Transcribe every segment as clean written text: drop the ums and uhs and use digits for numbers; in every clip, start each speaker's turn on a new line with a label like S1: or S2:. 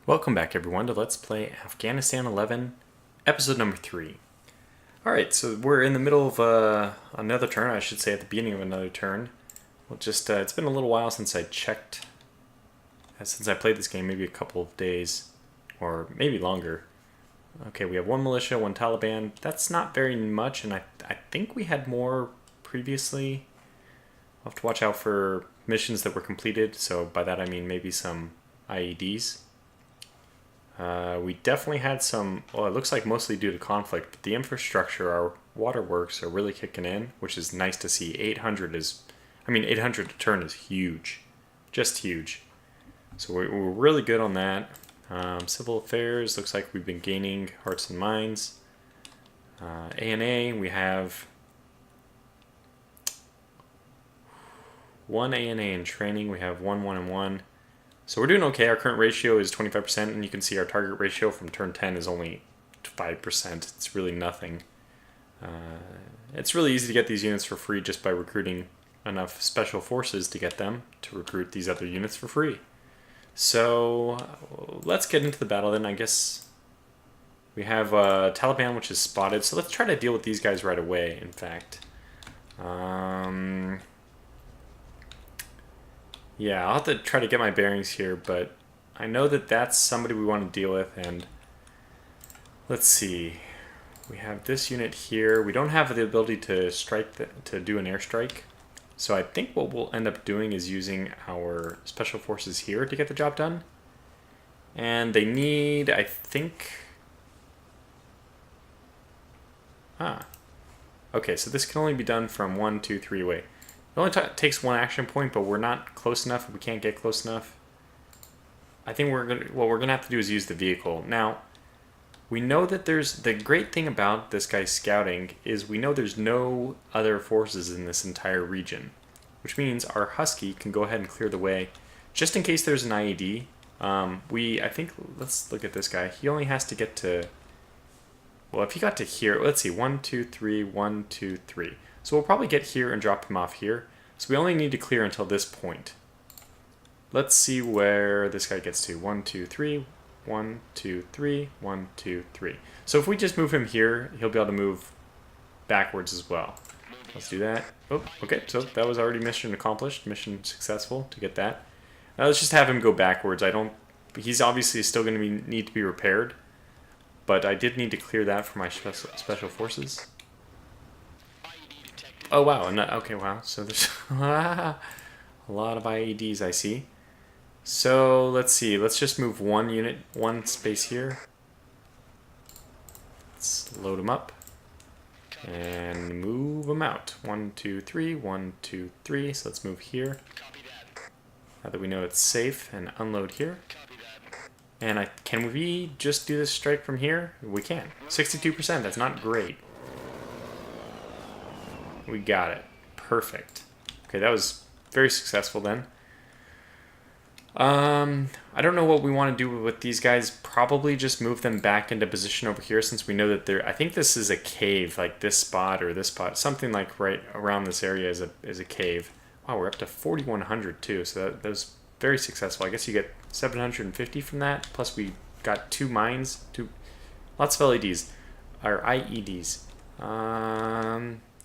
S1: Welcome back everyone to Let's Play Afghanistan 11, episode number 3. Alright, so we're in the middle of another turn, I should say at the beginning of another turn. Well, just it's been a little while since I checked, since I played this game, maybe a couple of days, or maybe longer. Okay, we have one militia, one Taliban. That's not very much, and I think we had more previously. I'll have to watch out for missions that were completed, so by that I mean maybe some IEDs. We definitely had some, well, it looks like mostly due to conflict, but the infrastructure, our waterworks are really kicking in, which is nice to see. 800 to turn is huge. Just huge. So we're really good on that. Civil affairs, looks like we've been gaining hearts and minds. ANA, we have one ANA in training, we have one and one. So we're doing okay. Our current ratio is 25%, and you can see our target ratio from turn 10 is only 5%. It's really nothing. It's really easy to get these units for free just by recruiting enough special forces to get them to recruit these other units for free. So let's get into the battle then. I guess we have Taliban, which is spotted. So let's try to deal with these guys right away, in fact. Yeah, I'll have to try to get my bearings here, but I know that that's somebody we want to deal with, and let's see. We have this unit here. We don't have the ability to to do an airstrike, so I think what we'll end up doing is using our special forces here to get the job done. And they need, I think... Okay, so this can only be done from 1, 2, 3 away. It only takes one action point, but we're not close enough. We can't get close enough. I think what we're gonna have to do is use the vehicle. Now, we know that the great thing about this guy's scouting is we know there's no other forces in this entire region, which means our Husky can go ahead and clear the way, just in case there's an IED. I think, let's look at this guy. He only has to get to, well, if he got to here, let's see, 1, 2, 3, 1, 2, 3. So we'll probably get here and drop him off here. So we only need to clear until this point. Let's see where this guy gets to. 1, 2, 3, 1, 2, 3, 1, 2, 3. So if we just move him here, he'll be able to move backwards as well. Let's do that. Oh, okay, so that was already mission accomplished. Mission successful to get that. Now let's just have him go backwards. He's obviously still going to need to be repaired. But I did need to clear that for my special forces. Oh wow, okay, wow, so there's a lot of IEDs I see. So let's see, let's just move one space here. Let's load them up and move them out. 1, 2, 3, 1, 2, 3, so let's move here. Now that we know it's safe, and unload here. And can we just do this strike from here? We can. 62%, that's not great. We got it. Perfect. Okay, that was very successful then. I don't know what we want to do with these guys. Probably just move them back into position over here, since we know that they're... I think this is a cave, like this spot or this spot. Something like right around this area is a cave. Wow, we're up to 4,100 too, so that was very successful. I guess you get 750 from that, plus we got 2 mines, lots of LEDs, or IEDs.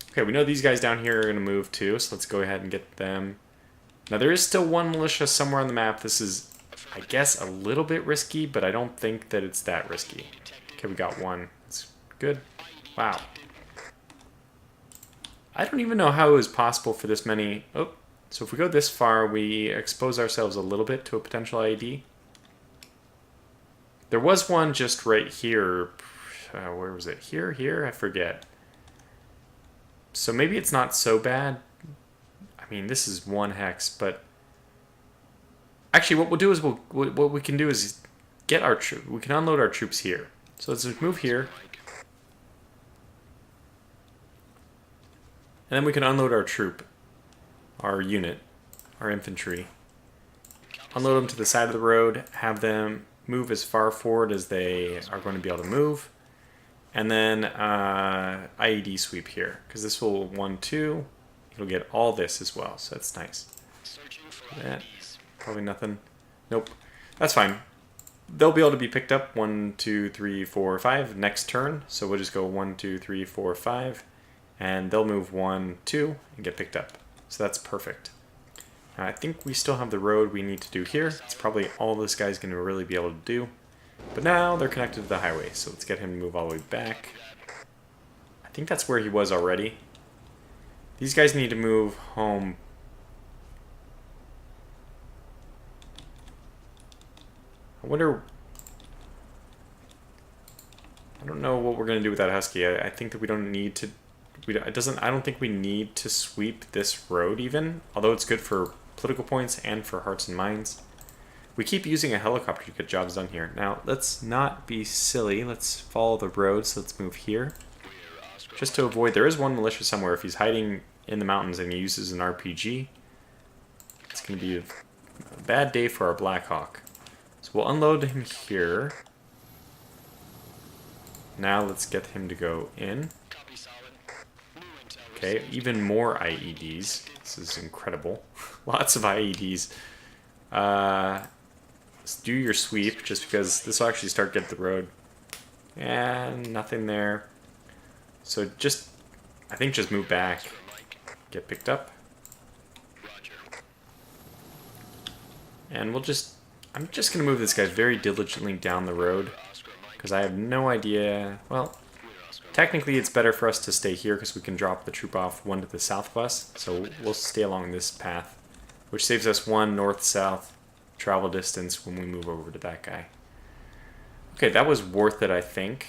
S1: Okay, we know these guys down here are going to move too, so let's go ahead and get them. Now, there is still one militia somewhere on the map. This is, I guess, a little bit risky, but I don't think that it's that risky. Okay, we got one. That's good. Wow. I don't even know how it was possible for this many... Oh, so if we go this far, we expose ourselves a little bit to a potential IED. There was one just right here. Where was it? Here? I forget. So maybe it's not so bad. I mean, this is 1 hex, but actually what we'll do is what we can do is get our troops. We can unload our troops here. So let's just move here. And then we can unload our troop, our unit, our infantry. Unload them to the side of the road, have them move as far forward as they are going to be able to move. And then IED sweep here, because this will 1, 2. It'll get all this as well, so that's nice. That, probably nothing. Nope. That's fine. they'll be able to be picked up 1, 2, 3, 4, 5 next turn. So we'll just go 1, 2, 3, 4, 5, and they'll move 1, 2 and get picked up. So that's perfect. Now, I think we still have the road we need to do here. It's probably all this guy's going to really be able to do. But now they're connected to the highway, so let's get him to move all the way back. I think that's where he was already. These guys need to move home. I wonder... I don't know what we're going to do with that Husky. I think that we don't need to... I don't think we need to sweep this road even, although it's good for political points and for hearts and minds. We keep using a helicopter to get jobs done here. Now, let's not be silly. Let's follow the road, so let's move here. Just to avoid... There is one militia somewhere. If he's hiding in the mountains and he uses an RPG, it's going to be a bad day for our Black Hawk. So we'll unload him here. Now let's get him to go in. Okay, even more IEDs. This is incredible. Lots of IEDs. Let's do your sweep, just because this will actually start getting the road. And nothing there. So just, I think just move back. Get picked up. And we'll just, I'm just going to move this guy very diligently down the road. Because I have no idea, well... Technically, it's better for us to stay here because we can drop the troop off one to the south of us. So we'll stay along this path, which saves us one north-south travel distance when we move over to that guy. Okay, that was worth it, I think.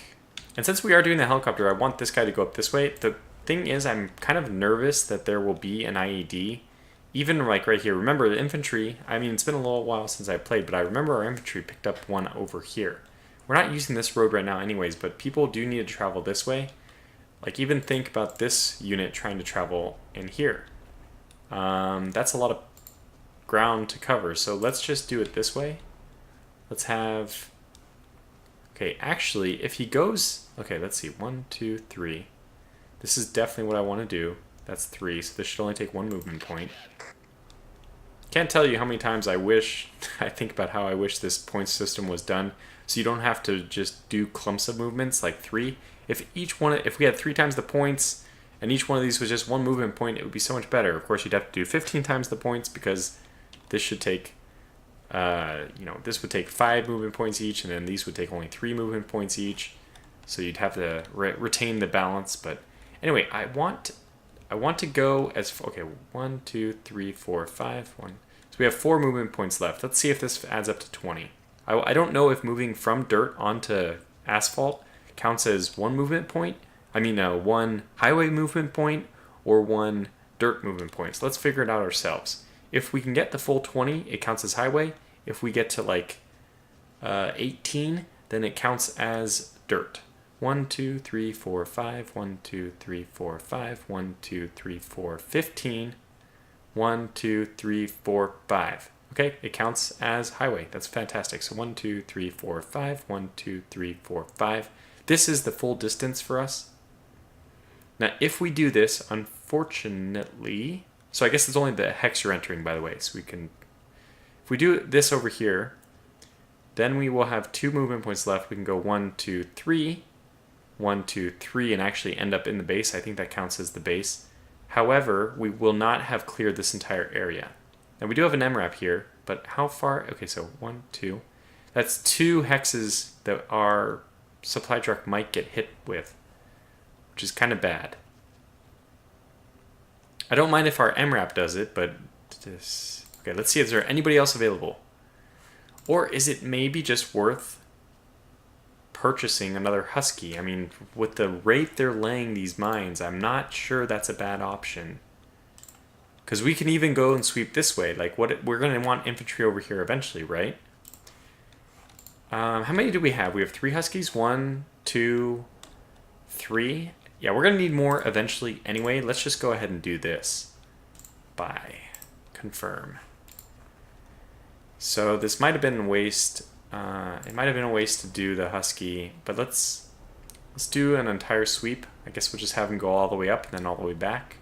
S1: And since we are doing the helicopter, I want this guy to go up this way. The thing is, I'm kind of nervous that there will be an IED, even like right here. Remember, the infantry, I mean, it's been a little while since I played, but I remember our infantry picked up one over here. We're not using this road right now anyways, but people do need to travel this way. Like, even think about this unit trying to travel in here. That's a lot of ground to cover, so let's just do it this way. Let's have... Okay, actually, if he goes... Okay, let's see. 1, 2, 3. This is definitely what I want to do. That's 3, so this should only take 1 movement point. Can't tell you how many times I wish... I think about how I wish this point system was done. So you don't have to just do clumps of movements like 3. If we had 3 times the points and each one of these was just 1 movement point, it would be so much better. Of course, you'd have to do 15 times the points because this should take, this would take 5 movement points each, and then these would take only 3 movement points each. So you'd have to retain the balance. But anyway, I want to go as okay. 1, 2, 3, 4, 5. 1. So we have 4 movement points left. Let's see if this adds up to 20. I don't know if moving from dirt onto asphalt counts as 1 movement point. I mean, 1 highway movement point or 1 dirt movement point. So let's figure it out ourselves. If we can get the full 20, it counts as highway. If we get to like 18, then it counts as dirt. 1, 2, 3, 4, 5. 1, 2, 3, 4, 5. 1, 2, 3, 4, 15. 1, 2, 3, 4, 5. Okay, it counts as highway. That's fantastic. So 1, 2, 3, 4, 5. 1, 2, 3, 4, 5. This is the full distance for us. Now, if we do this, unfortunately... So I guess it's only the hex you're entering, by the way. So we can... If we do this over here, then we will have 2 movement points left. We can go 1, 2, 3. 1, 2, 3, and actually end up in the base. I think that counts as the base. However, we will not have cleared this entire area. Now, we do have an MRAP here, but how far... Okay, so 1, 2. That's 2 hexes that our supply truck might get hit with, which is kind of bad. I don't mind if our MRAP does it, but... Okay, let's see if there's anybody else available. Or is it maybe just worth purchasing another Husky? I mean, with the rate they're laying these mines, I'm not sure that's a bad option. Because we can even go and sweep this way. Like, we're going to want infantry over here eventually, right? How many do we have? We have 3 Huskies. 1, 2, 3. Yeah, we're going to need more eventually anyway. Let's just go ahead and do this. Buy. Confirm. So this might have been a waste. It might have been a waste to do the Husky. But let's do an entire sweep. I guess we'll just have him go all the way up and then all the way back.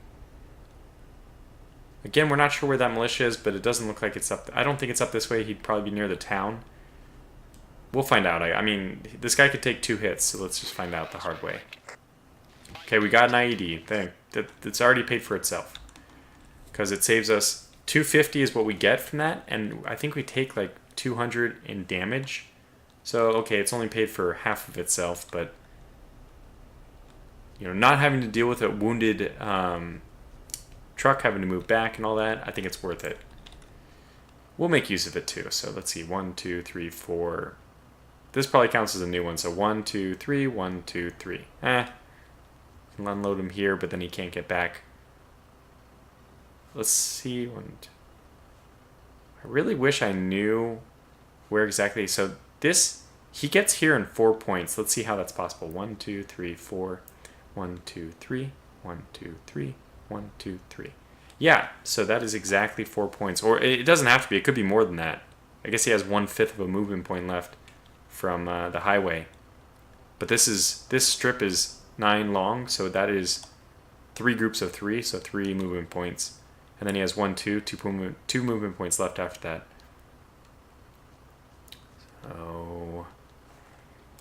S1: Again, we're not sure where that militia is, but it doesn't look like it's up. I don't think it's up this way. He'd probably be near the town. We'll find out. I mean, this guy could take 2 hits, so let's just find out the hard way. Okay, we got an IED. It's already paid for itself. Because it saves us 250 is what we get from that, and I think we take like 200 in damage. So, okay, it's only paid for half of itself, but you know, not having to deal with a wounded truck, having to move back and all that, I think it's worth it. We'll make use of it too. So let's see, 1, 2, 3, 4. This probably counts as a new one. So 1, 2, 3, 1, 2, 3. Can unload him here, but then he can't get back. Let's see. I really wish I knew where exactly. So this, he gets here in 4 points. Let's see how that's possible. 1, 2, 3, 4. 1, 2, 3. 1, 2, 3. 1, 2, 3. Yeah, so that is exactly 4 points. Or it doesn't have to be. It could be more than that. I guess he has 1/5 of a movement point left from the highway. But this strip is 9 long, so that is 3 groups of 3, so 3 movement points. And then he has 2 movement points left after that. So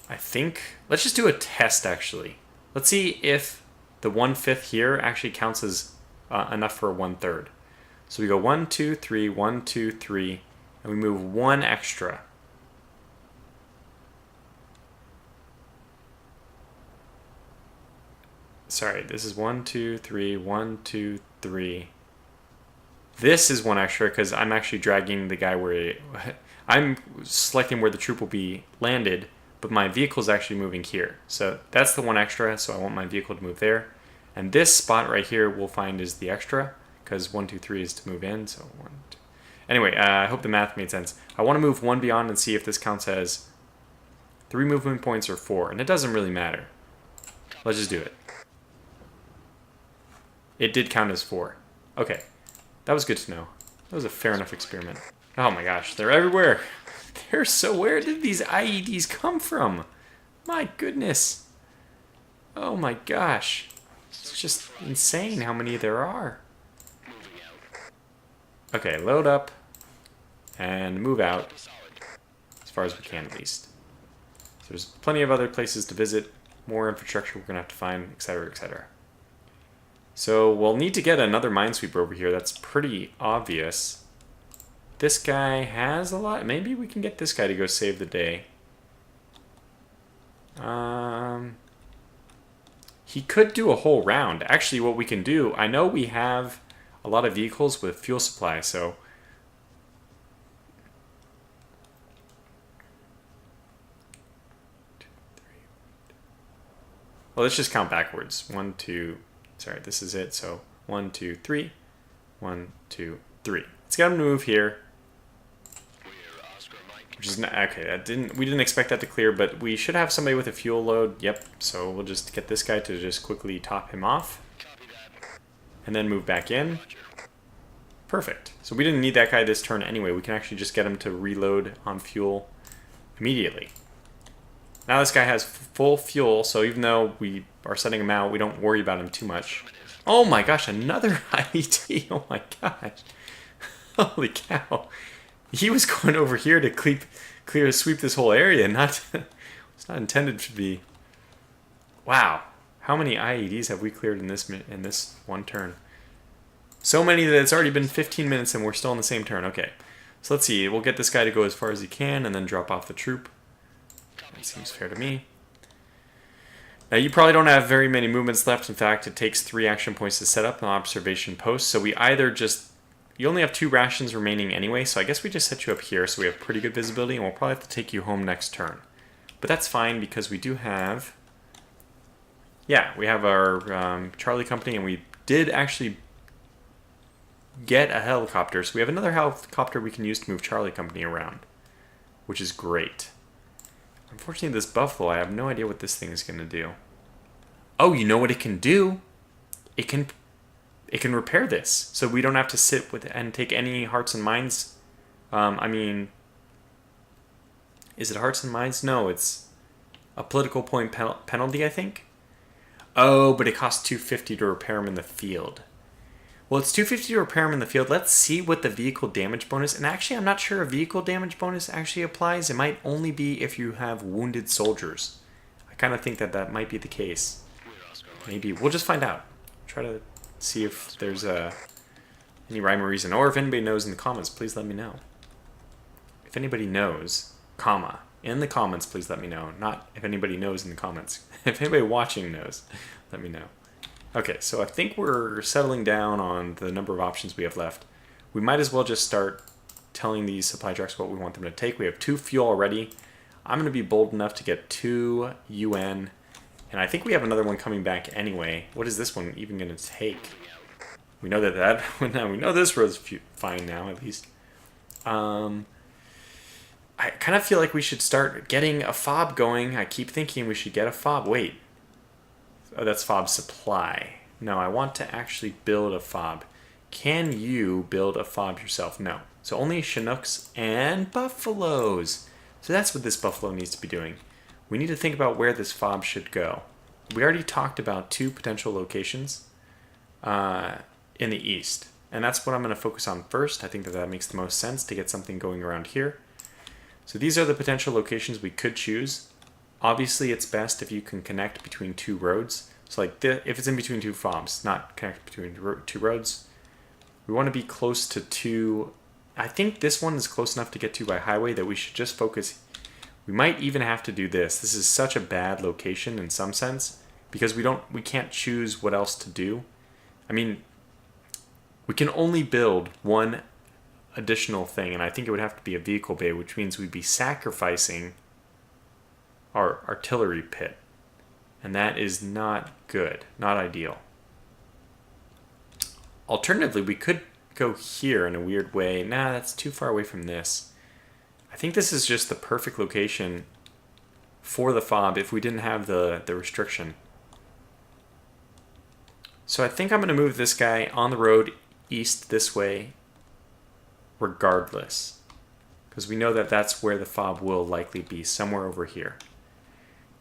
S1: I think let's just do a test actually. Let's see if the 1/5 here actually counts as enough for a 1/3. So we go 1, 2, 3, 1, 2, 3, and we move 1 extra. Sorry, this is 1, 2, 3, 1, 2, 3. This is 1 extra because I'm actually dragging the guy where I'm selecting where the troop will be landed, but my vehicle is actually moving here. So that's the 1 extra, so I want my vehicle to move there. And this spot right here we'll find is the extra, because 1, 2, 3 is to move in, so 1, 2. Anyway, I hope the math made sense. I want to move 1 beyond and see if this counts as 3 movement points or 4, and it doesn't really matter. Let's just do it. It did count as 4. Okay, that was good to know. That was a fair enough experiment. Oh my gosh, they're everywhere. They're so, where did these IEDs come from? My goodness. Oh my gosh. It's just insane how many there are. Okay, load up and move out as far as we can at least. So there's plenty of other places to visit, more infrastructure we're going to have to find, etc., etc. So we'll need to get another minesweeper over here. That's pretty obvious. This guy has a lot. Maybe we can get this guy to go save the day. He could do a whole round. Actually, what we can do, I know we have a lot of vehicles with fuel supply, so well, let's just count backwards. 1, 2, sorry, this is it. So 1, 2, 3, 1, 2, 3. Let's get him to move here. Which is not, okay. We didn't expect that to clear, but we should have somebody with a fuel load. Yep. So we'll just get this guy to just quickly top him off, and then move back in. Perfect. So we didn't need that guy this turn anyway. We can actually just get him to reload on fuel immediately. Now this guy has full fuel, so even though we are setting him out, we don't worry about him too much. Oh my gosh, another IED. Oh my gosh. Holy cow. He was going over here to sweep this whole area, it's not intended to be. Wow. How many IEDs have we cleared in this one turn? So many that it's already been 15 minutes and we're still in the same turn. Okay. So let's see. We'll get this guy to go as far as he can and then drop off the troop. That seems fair to me. Now, you probably don't have very many movements left. In fact, it takes 3 action points to set up an observation post. So we either just... You only have 2 rations remaining anyway, so I guess we just set you up here so we have pretty good visibility, and we'll probably have to take you home next turn. But that's fine because we do have... Yeah, we have our Charlie Company, and we did actually get a helicopter. So we have another helicopter we can use to move Charlie Company around, which is great. Unfortunately, this Buffalo, I have no idea what this thing is going to do. Oh, you know what it can do? It can repair this, so we don't have to sit with and take any hearts and minds. I mean, is it hearts and minds? No, it's a political point penalty, I think. Oh, but it costs 250 to repair them in the field. Well, it's 250 to repair them in the field. Let's see what the vehicle damage bonus... And actually, I'm not sure a vehicle damage bonus actually applies. It might only be if you have wounded soldiers. I kind of think that that might be the case. Maybe. We'll just find out. Try to see if there's any rhyme or reason. Or if anybody knows in the comments, please let me know. If anybody knows, comma, in the comments, please let me know. Not if anybody knows in the comments. If anybody watching knows, let me know. Okay, so I think we're settling down on the number of options we have left. We might as well just start telling these supply trucks what we want them to take. We have 2 fuel already. I'm going to be bold enough to get 2 UN. And I think we have another one coming back anyway. What is this one even going to take? We know that we know this road's fine now, at least. I kind of feel like we should start getting a FOB going. I keep thinking we should get a FOB. Wait. Oh, that's FOB supply. No, I want to actually build a FOB. Can you build a FOB yourself? No. So only Chinooks and buffaloes. So that's what this buffalo needs to be doing. We need to think about where this FOB should go. We already talked about 2 potential locations in the east. And that's what I'm going to focus on first. I think that that makes the most sense to get something going around here. So these are the potential locations we could choose. Obviously, it's best if you can connect between 2 roads. So like if it's in between 2 FOBs, not connect between 2 roads. We want to be close to 2. I think this one is close enough to get to by highway that we should just focus. We might even have to do this. This is such a bad location in some sense because we can't choose what else to do. I mean, we can only build 1 additional thing, and I think it would have to be a vehicle bay, which means we'd be sacrificing our artillery pit. And that is not good, not ideal. Alternatively, we could go here in a weird way. Nah, that's too far away from this. I think this is just the perfect location for the FOB if we didn't have the restriction. So I think I'm going to move this guy on the road east this way regardless. Because we know that that's where the FOB will likely be, somewhere over here.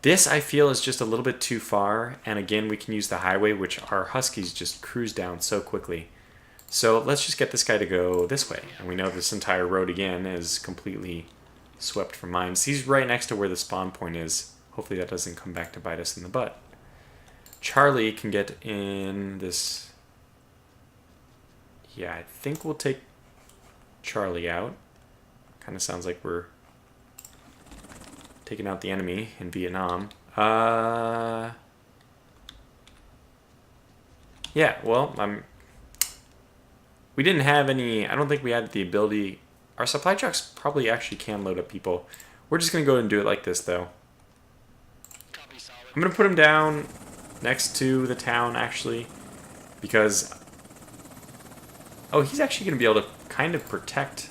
S1: This, I feel, is just a little bit too far, and again, we can use the highway, which our Huskies just cruise down so quickly. So let's just get this guy to go this way, and we know this entire road, again, is completely swept from mines. He's right next to where the spawn point is. Hopefully that doesn't come back to bite us in the butt. Charlie can get in this... Yeah, I think we'll take Charlie out. Kind of sounds like we're taking out the enemy in Vietnam. Yeah, well, we didn't have any... I don't think we had the ability... Our supply trucks probably actually can load up people. We're just going to go and do it like this, though. I'm going to put him down next to the town, actually, because... Oh, he's actually going to be able to kind of protect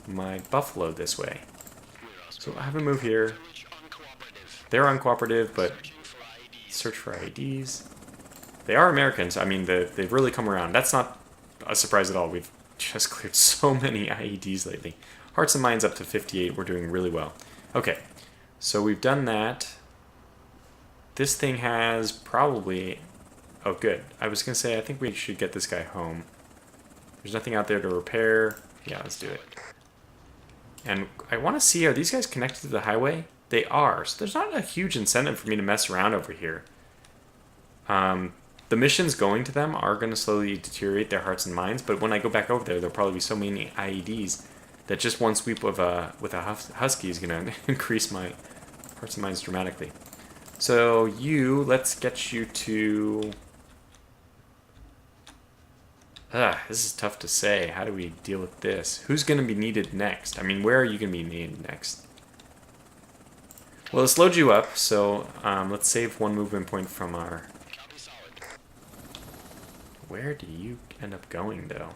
S1: my buffalo this way. So I have him move here. They're uncooperative, but search for IEDs. They are Americans. I mean, they've really come around. That's not a surprise at all. We've just cleared so many IEDs lately. Hearts and Minds up to 58. We're doing really well. Okay, so we've done that. This thing has probably... Oh, good. I was going to say, I think we should get this guy home. There's nothing out there to repair. Yeah, let's do it. And I want to see, are these guys connected to the highway? They are. So there's not a huge incentive for me to mess around over here. The missions going to them are going to slowly deteriorate their hearts and minds, but when I go back over there, there'll probably be so many IEDs that just one sweep with a Husky is going to increase my hearts and minds dramatically. So let's get you to... this is tough to say. How do we deal with this? Who's going to be needed next? I mean, where are you going to be needed next? Well, let's load you up. So let's save 1 movement point from our... Where do you end up going, though?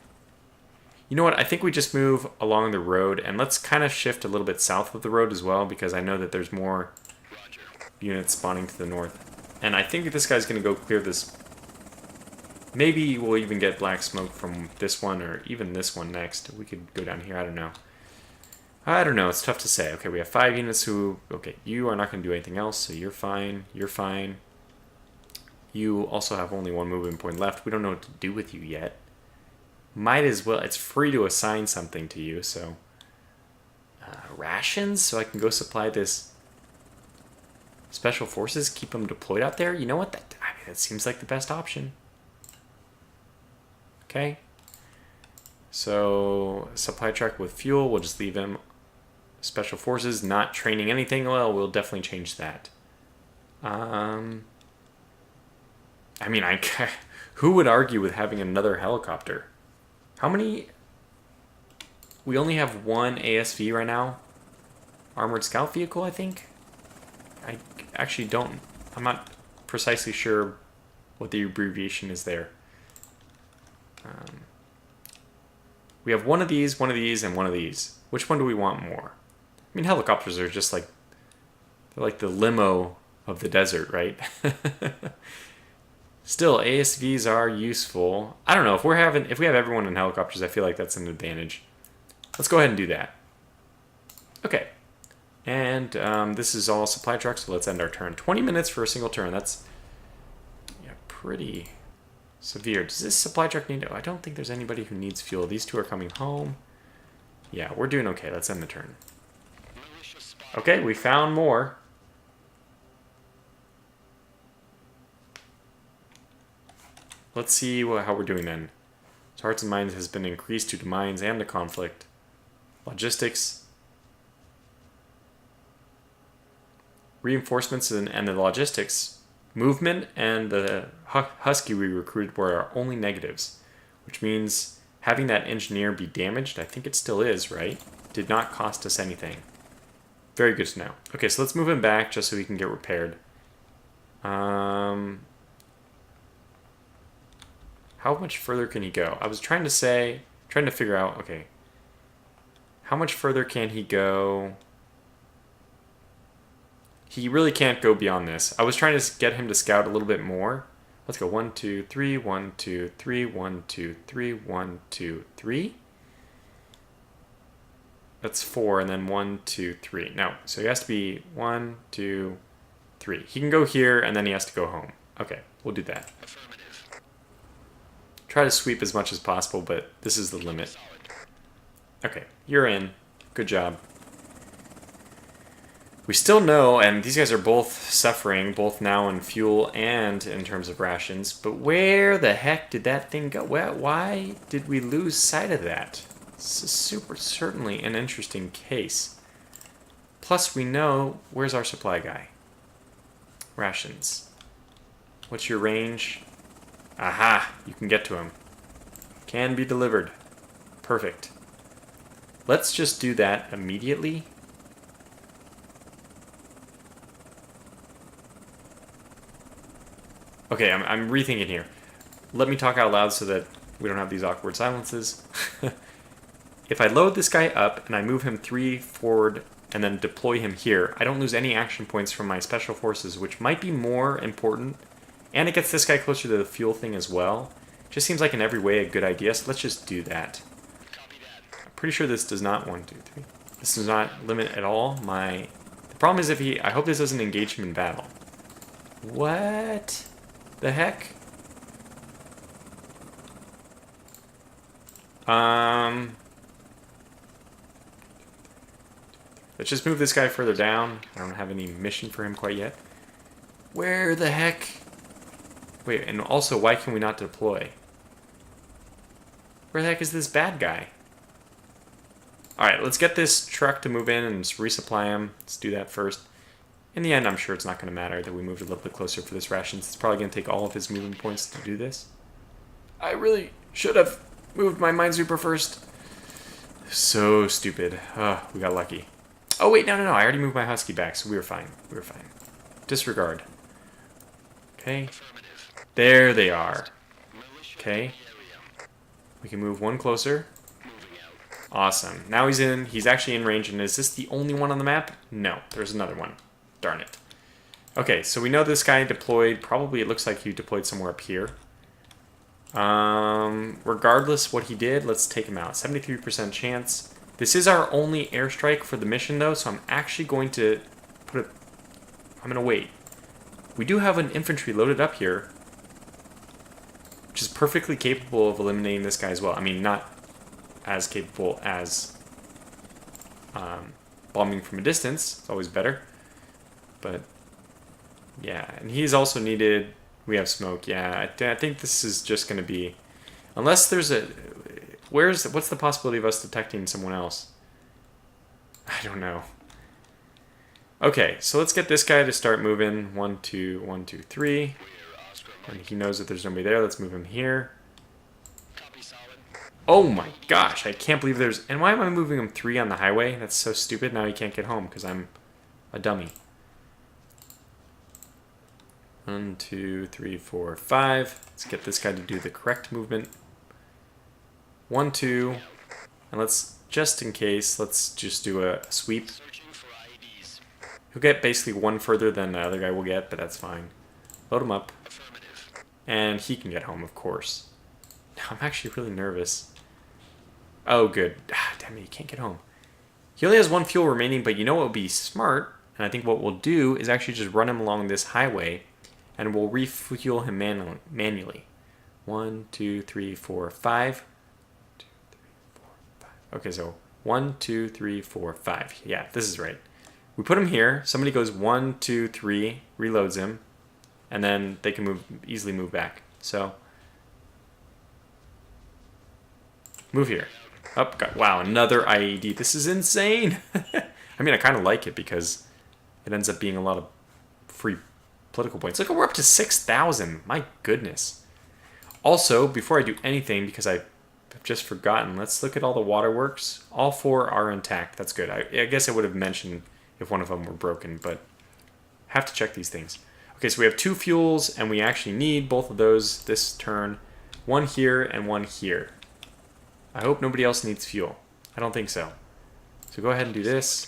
S1: You know what? I think we just move along the road, and let's kind of shift a little bit south of the road as well, because I know that there's more units spawning to the north. And I think this guy's going to go clear this... Maybe we'll even get black smoke from this one or even this one next. We could go down here. I don't know. I don't know. It's tough to say. Okay, we have 5 units who... Okay, you are not going to do anything else, so you're fine. You're fine. You also have only 1 movement point left. We don't know what to do with you yet. might as well. It's free to assign something to you, so rations, so I can go supply this special forces, keep them deployed out there. You know what? That seems like the best option. Okay. So supply truck with fuel, we'll just leave him. Special forces not training anything. Well, we'll definitely change that. I mean, who would argue with having another helicopter? How many? We only have one ASV right now. Armored Scout Vehicle, I think. I actually don't. I'm not precisely sure what the abbreviation is there. We have one of these, and one of these. Which one do we want more? I mean, helicopters are just like, they're like the limo of the desert, right? Still, ASVs are useful. I don't know, if we have everyone in helicopters, I feel like that's an advantage. Let's go ahead and do that. Okay. And this is all supply trucks, so let's end our turn. 20 minutes for a single turn. That's pretty severe. Does this supply truck need... I don't think there's anybody who needs fuel. These two are coming home. Yeah, we're doing okay. Let's end the turn. Okay, we found more. Let's see how we're doing then. So Hearts and Minds has been increased due to mines and the conflict. Logistics. Reinforcements and the logistics. Movement and the Husky we recruited were our only negatives. Which means having that engineer be damaged, I think it still is, right? Did not cost us anything. Very good to know. Okay, so let's move him back just so he can get repaired. How much further can he go? I was trying to figure out, okay. How much further can he go? He really can't go beyond this. I was trying to get him to scout a little bit more. Let's go 1, 2, 3, 1, 2, 3, 1, 2, 3, 1, 2, 3. That's 4, and then 1, 2, 3. No, so he has to be 1, 2, 3. He can go here, and then he has to go home. Okay, we'll do that. Try to sweep as much as possible, but this is the limit. Okay, you're in. Good job. We still know, and these guys are both suffering, both now in fuel and in terms of rations, but where the heck did that thing go? Why did we lose sight of that? This is certainly an interesting case. Plus, we know, where's our supply guy? Rations. What's your range? Aha! You can get to him. Can be delivered. Perfect. Let's just do that immediately. Okay, I'm rethinking here. Let me talk out loud so that we don't have these awkward silences. If I load this guy up and I move him 3 forward and then deploy him here, I don't lose any action points from my special forces, which might be more important. And it gets this guy closer to the fuel thing as well. Just seems like in every way a good idea, so let's just do that. I'm pretty sure this does not 1, 2, 3. This does not limit at all the problem is I hope this doesn't engage him in battle. What the heck? Let's just move this guy further down. I don't have any mission for him quite yet. Where the heck? Wait, and also, why can we not deploy? Where the heck is this bad guy? Alright, let's get this truck to move in and just resupply him. Let's do that first. In the end, I'm sure it's not going to matter that we moved a little bit closer for this rations. It's probably going to take all of his moving points to do this. I really should have moved my Minesweeper first. So stupid. We got lucky. Oh, wait, no. I already moved my Husky back, so we were fine. Disregard. Okay. There they are. Okay. We can move one closer. Awesome. Now he's actually in range, and is this the only one on the map? No, there's another one. Darn it. Okay, so we know this guy deployed, probably it looks like he deployed somewhere up here. Regardless what he did, let's take him out. 73% chance. This is our only airstrike for the mission, though, so I'm actually going to I'm going to wait. We do have an infantry loaded up here. which is perfectly capable of eliminating this guy as well. I mean, not as capable as bombing from a distance. It's always better. But, yeah. And he's also needed... We have smoke. Yeah, I think this is just going to be... Unless there's a... What's the possibility of us detecting someone else? I don't know. Okay, so let's get this guy to start moving. 1, 2, 1, 2, 3. And he knows that there's nobody there. Let's move him here. Oh my gosh, I can't believe there's... And why am I moving him 3 on the highway? That's so stupid. Now he can't get home because I'm a dummy. 1, 2, 3, 4, 5. Let's get this guy to do the correct movement. 1, 2. And let's, just in case, let's just do a sweep. He'll get basically 1 further than the other guy will get, but that's fine. Load him up. And he can get home, of course. Now, I'm actually really nervous. Oh, good. Ah, damn it, he can't get home. He only has 1 fuel remaining, but you know what would be smart? And I think what we'll do is actually just run him along this highway, and we'll refuel him manually. 1, 2, 3, 4, 5. 2, 3, 4, 5. Okay, so 1, 2, 3, 4, 5. Yeah, this is right. We put him here. Somebody goes 1, 2, 3, reloads him, and then they can easily move back. So, move here. Up. Wow, another IED. This is insane. I mean, I kind of like it because it ends up being a lot of free political points. Look, we're up to 6,000. My goodness. Also, before I do anything, because I've just forgotten, let's look at all the waterworks. All 4 are intact. That's good. I guess I would have mentioned if one of them were broken, but have to check these things. Okay, so we have 2 fuels, and we actually need both of those this turn. 1 here and 1 here. I hope nobody else needs fuel. I don't think so. So go ahead and do this.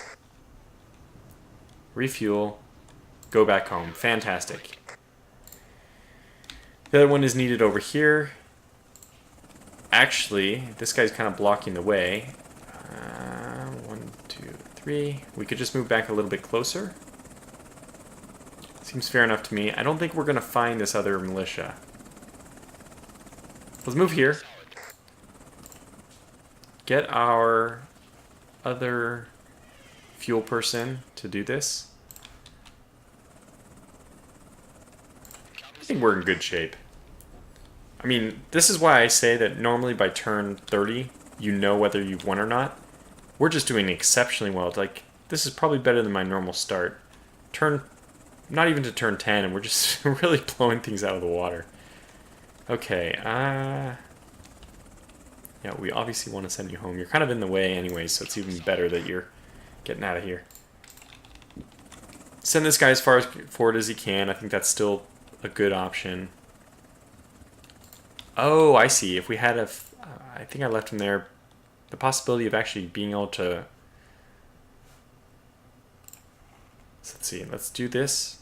S1: Refuel. Go back home. Fantastic. The other one is needed over here. Actually, this guy's kind of blocking the way. 1, 2, 3. We could just move back a little bit closer. Seems fair enough to me. I don't think we're going to find this other militia. Let's move here. Get our other fuel person to do this. I think we're in good shape. I mean, this is why I say that normally by turn 30, you know whether you've won or not. We're just doing exceptionally well. Like, this is probably better than my normal start. Not even to turn 10, and we're just really blowing things out of the water. Okay, yeah, we obviously want to send you home. You're kind of in the way anyway, so it's even better that you're getting out of here. Send this guy as far forward as he can. I think that's still a good option. Oh, I see. If we had I think I left him there. The possibility of actually being able to... So let's see. Let's do this.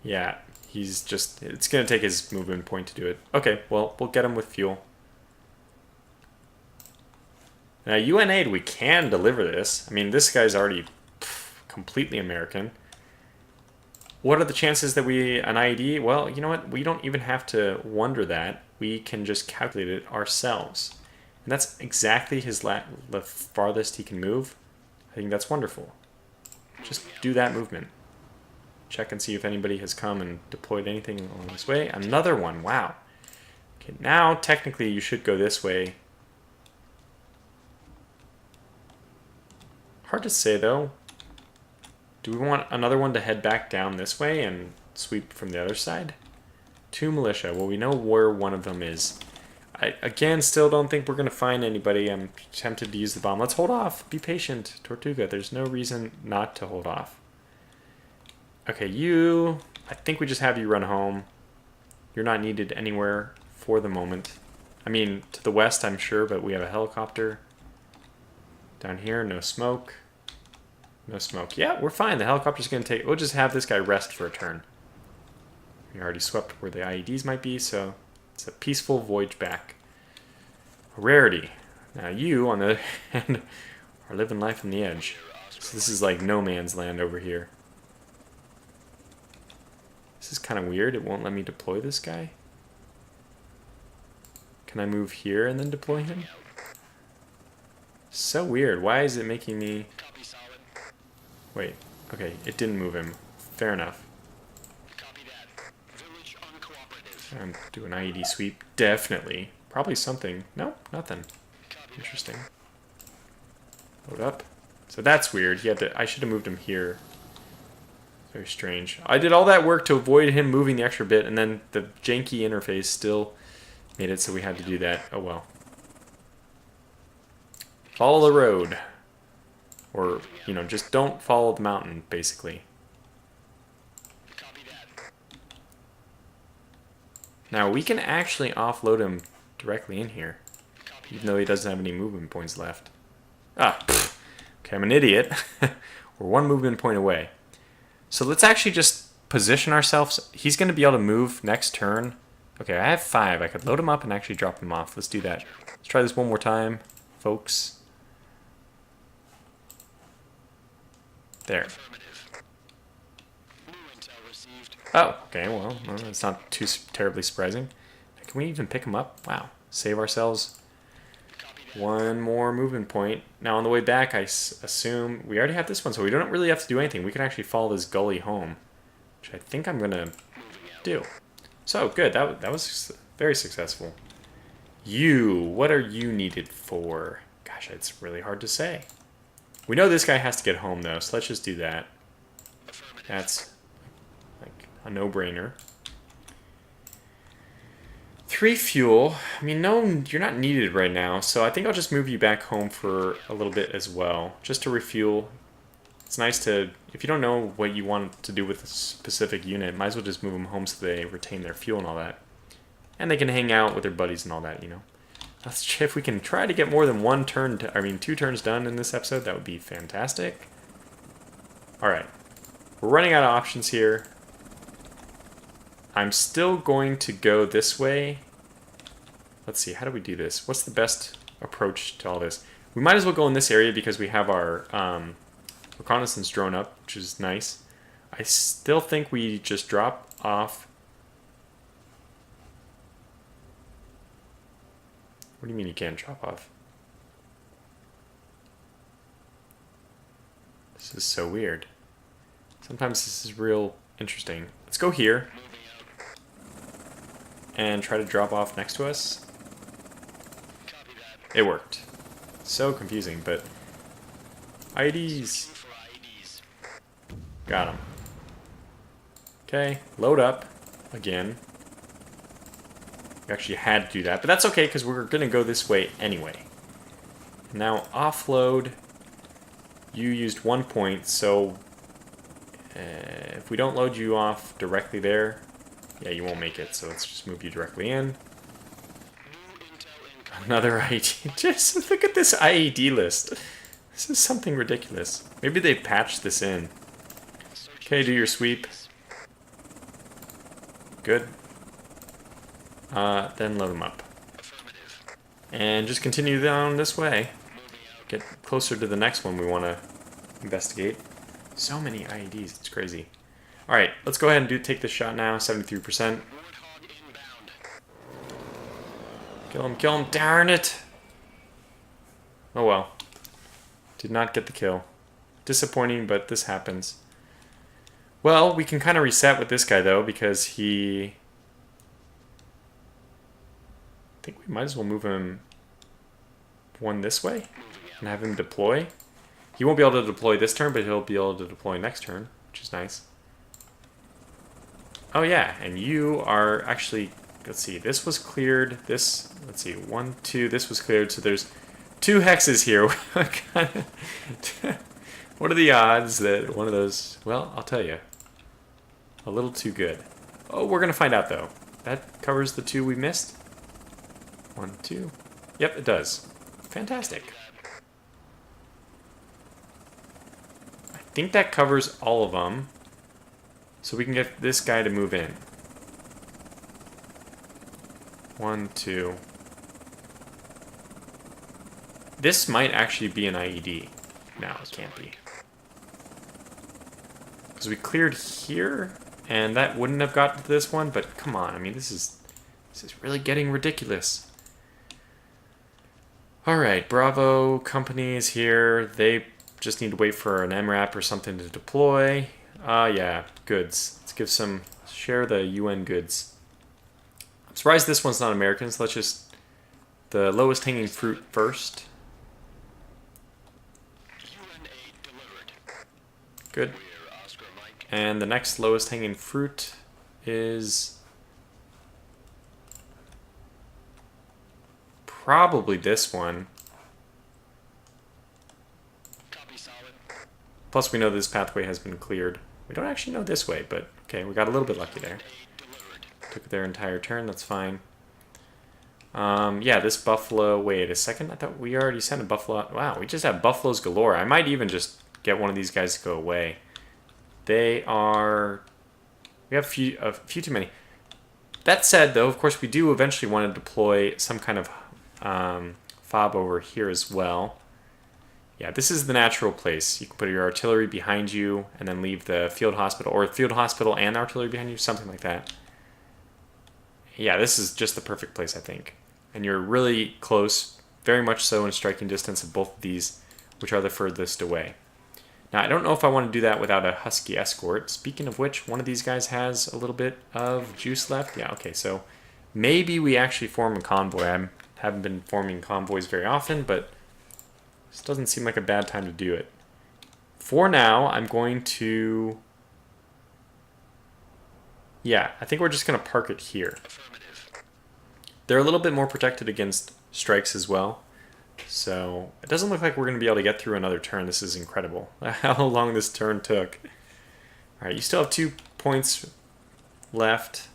S1: Yeah, he's just... It's going to take his movement point to do it. Okay, well, we'll get him with fuel. Now, UN aid, we can deliver this. I mean, this guy's already completely American. What are the chances that an IED? Well, you know what? We don't even have to wonder that. We can just calculate it ourselves. And that's exactly the farthest he can move. I think that's wonderful. Just do that movement. Check and see if anybody has come and deployed anything along this way. Another one. Wow. Okay, now technically you should go this way. Hard to say, though. Do we want another one to head back down this way and sweep from the other side? 2 militia. Well, we know where one of them is. I, again, still don't think we're going to find anybody. I'm tempted to use the bomb. Let's hold off. Be patient, Tortuga. There's no reason not to hold off. Okay, you... I think we just have you run home. You're not needed anywhere for the moment. I mean, to the west, I'm sure, but we have a helicopter. Down here, no smoke. No smoke. Yeah, we're fine. The helicopter's going to take... We'll just have this guy rest for a turn. We already swept where the IEDs might be, so it's a peaceful voyage back. A rarity. Now you, on the other hand, are living life on the edge. So this is like no man's land over here. This is kind of weird. It won't let me deploy this guy. Can I move here and then deploy him? So weird. Why is it making me... Wait. Okay, it didn't move him. Fair enough. I'm doing IED sweep. Definitely. Probably something. No, nothing. Interesting. Load up. So that's weird. He had to... I should have moved him here. Very strange. I did all that work to avoid him moving the extra bit, and then the janky interface still made it so we had to do that. Oh well. Follow the road. Or, you know, just don't follow the mountain, basically. Now, we can actually offload him directly in here, even though he doesn't have any movement points left. Ah, pfft. Okay, I'm an idiot. We're one movement point away. So let's actually just position ourselves. He's going to be able to move next turn. Okay, I have 5. I could load him up and actually drop him off. Let's do that. Let's try this one more time, folks. There. Oh, okay, well, it's not too terribly surprising. Can we even pick him up? Wow. Save ourselves one more movement point. Now, on the way back, I assume we already have this one, so we don't really have to do anything. We can actually follow this gully home, which I think I'm going to do. So, good. That was very successful. What are you needed for? Gosh, it's really hard to say. We know this guy has to get home, though, so let's just do that. That's like a no-brainer. 3 fuel. I mean, no, you're not needed right now, so I think I'll just move you back home for a little bit as well, just to refuel. It's nice to, if you don't know what you want to do with a specific unit, might as well just move them home so they retain their fuel and all that. And they can hang out with their buddies and all that, you know. If we can try to get more than 2 turns done in this episode, that would be fantastic. Alright. We're running out of options here. I'm still going to go this way. Let's see, how do we do this? What's the best approach to all this? We might as well go in this area because we have our reconnaissance drone up, which is nice. I still think we just drop off. What do you mean you can't drop off? This is so weird. Sometimes this is real interesting. Let's go here and try to drop off next to us. It worked. So confusing, but IEDs. Got him. Okay, load up again. We actually had to do that, but that's okay because we're going to go this way anyway. Now offload. You used 1 point, so if we don't load you off directly there, yeah, you won't make it, so let's just move you directly in. Another IED. Just look at this IED list. This is something ridiculous. Maybe they patched this in. Okay, do your sweep. Good. Then load them up. And just continue down this way. Get closer to the next one we want to investigate. So many IEDs, it's crazy. Alright, let's go ahead and take this shot now, 73%. Kill him, darn it! Oh well. Did not get the kill. Disappointing, but this happens. Well, we can kind of reset with this guy though, because I think we might as well move him one this way and have him deploy. He won't be able to deploy this turn, but he'll be able to deploy next turn, which is nice. Oh yeah, and you are actually, let's see, this was cleared, this, let's see, 1, 2, this was cleared, so there's 2 hexes here. What are the odds that one of those, well, I'll tell you, a little too good. Oh, we're going to find out though. That covers the 2 we missed. 1, 2. Yep, it does. Fantastic. I think that covers all of them. So we can get this guy to move in. 1, 2. This might actually be an IED. No, it can't be. Because we cleared here. And that wouldn't have gotten to this one, but come on. I mean, this is really getting ridiculous. All right, Bravo company is here. They just need to wait for an MRAP or something to deploy. Yeah, goods. Let's give some, share the UN goods. I'm surprised this one's not American, so let's just, the lowest hanging fruit first. Good. And the next lowest hanging fruit is probably this one. Plus we know this pathway has been cleared. We don't actually know this way, but okay, we got a little bit lucky there. Took their entire turn, that's fine. Yeah, this buffalo, wait a second, I thought we already sent a buffalo. Wow, we just have buffaloes galore. I might even just get one of these guys to go away. They are, we have a few too many. That said, though, of course, we do eventually want to deploy some kind of fob over here as well. Yeah, this is the natural place. You can put your artillery behind you and then leave the field hospital, or field hospital and artillery behind you, something like that. Yeah, this is just the perfect place, I think. And you're really close, very much so in striking distance of both of these, which are the furthest away. Now, I don't know if I want to do that without a Husky escort. Speaking of which, one of these guys has a little bit of juice left. Yeah, okay, so maybe we actually form a convoy. I haven't been forming convoys very often, but this doesn't seem like a bad time to do it. For now, I'm going to... Yeah, I think we're just going to park it here. They're a little bit more protected against strikes as well. So it doesn't look like we're going to be able to get through another turn. This is incredible. How long this turn took. All right, you still have 2 points left.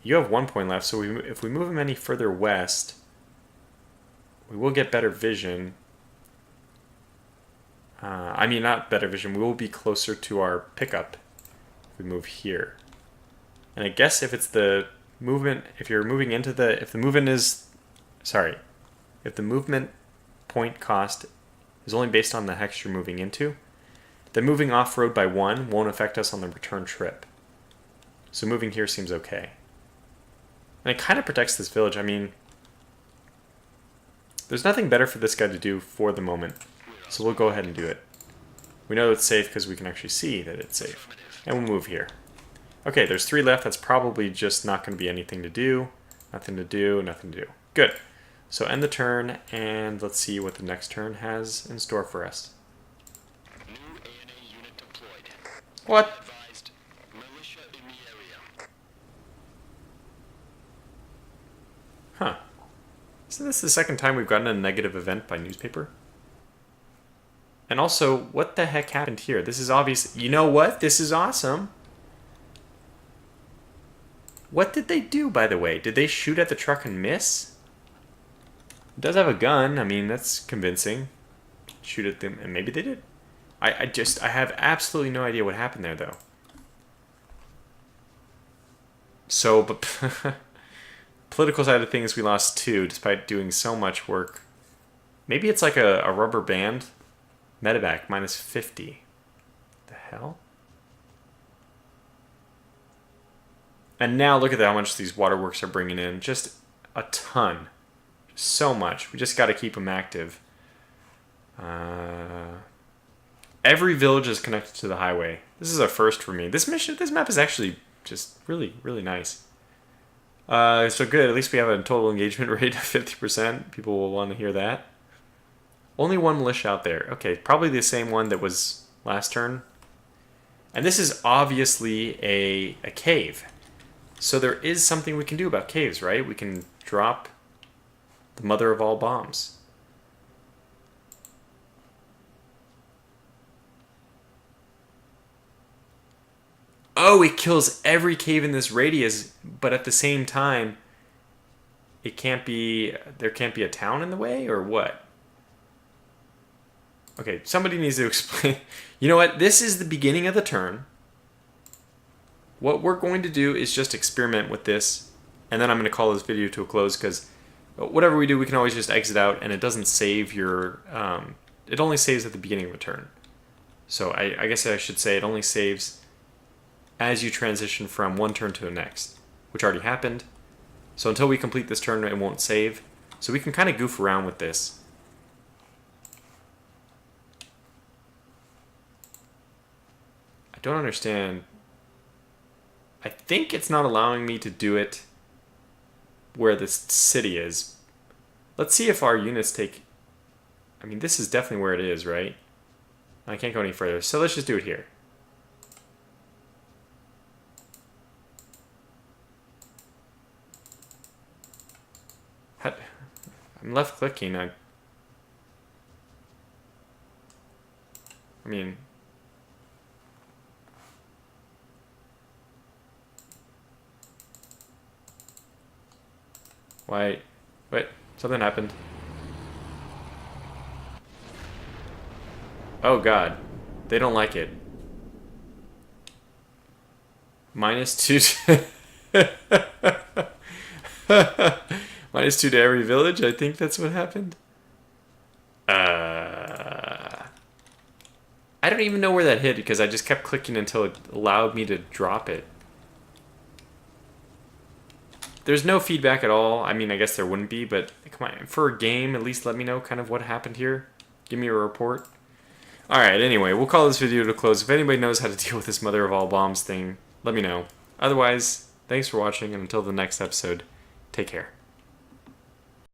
S1: You have 1 point left, so if we move them any further west, we will get better vision. I mean, not better vision. We will be closer to our pickup if we move here. And I guess if it's the movement, if you're moving into the, if the movement is, sorry, if the movement point cost is only based on the hex you're moving into, then moving off-road by 1 won't affect us on the return trip. So moving here seems okay. And it kind of protects this village. I mean, there's nothing better for this guy to do for the moment. So we'll go ahead and do it. We know it's safe because we can actually see that it's safe. And we'll move here. Okay, there's 3 left. That's probably just not going to be anything to do. Nothing to do, nothing to do. Good. So end the turn, and let's see what the next turn has in store for us. What? Huh. Isn't this the second time we've gotten a negative event by newspaper? And also, what the heck happened here? This is obvious. You know what? This is awesome. What did they do, by the way? Did they shoot at the truck and miss? It does have a gun. I mean, that's convincing. Shoot at them, and maybe they did. I have absolutely no idea what happened there, though. So, but political side of things, we lost 2, despite doing so much work. Maybe it's like a rubber band. Medevac, minus 50. The hell? And now look at how much these waterworks are bringing in. Just a ton. So much. We just got to keep them active. Every village is connected to the highway. This is a first for me. This map is actually just really, really nice. So good. At least we have a total engagement rate of 50%. People will want to hear that. Only 1 militia out there. Okay, probably the same one that was last turn. And this is obviously a cave. So there is something we can do about caves, right? We can drop the mother of all bombs. Oh, it kills every cave in this radius, but at the same time, it can't be, there can't be a town in the way, or what? Okay, somebody needs to explain. You know what? This is the beginning of the turn. What we're going to do is just experiment with this, and then I'm going to call this video to a close, because whatever we do, we can always just exit out, and it doesn't save your... it only saves at the beginning of a turn. So I guess I should say it only saves as you transition from one turn to the next, which already happened. So until we complete this turn, it won't save. So we can kind of goof around with this. I don't understand. I think it's not allowing me to do it where this city is. Let's see if our units take... I mean, this is definitely where it is, right? I can't go any further, so let's just do it here. I'm left clicking. I mean... Why? Wait, something happened. Oh god, they don't like it. -2. -2 to every village. I think that's what happened. I don't even know where that hit because I just kept clicking until it allowed me to drop it. There's no feedback at all. I mean, I guess there wouldn't be, but come on, for a game, at least let me know kind of what happened here. Give me a report. Alright, anyway, we'll call this video to close. If anybody knows how to deal with this mother of all bombs thing, let me know. Otherwise, thanks for watching, and until the next episode, take care.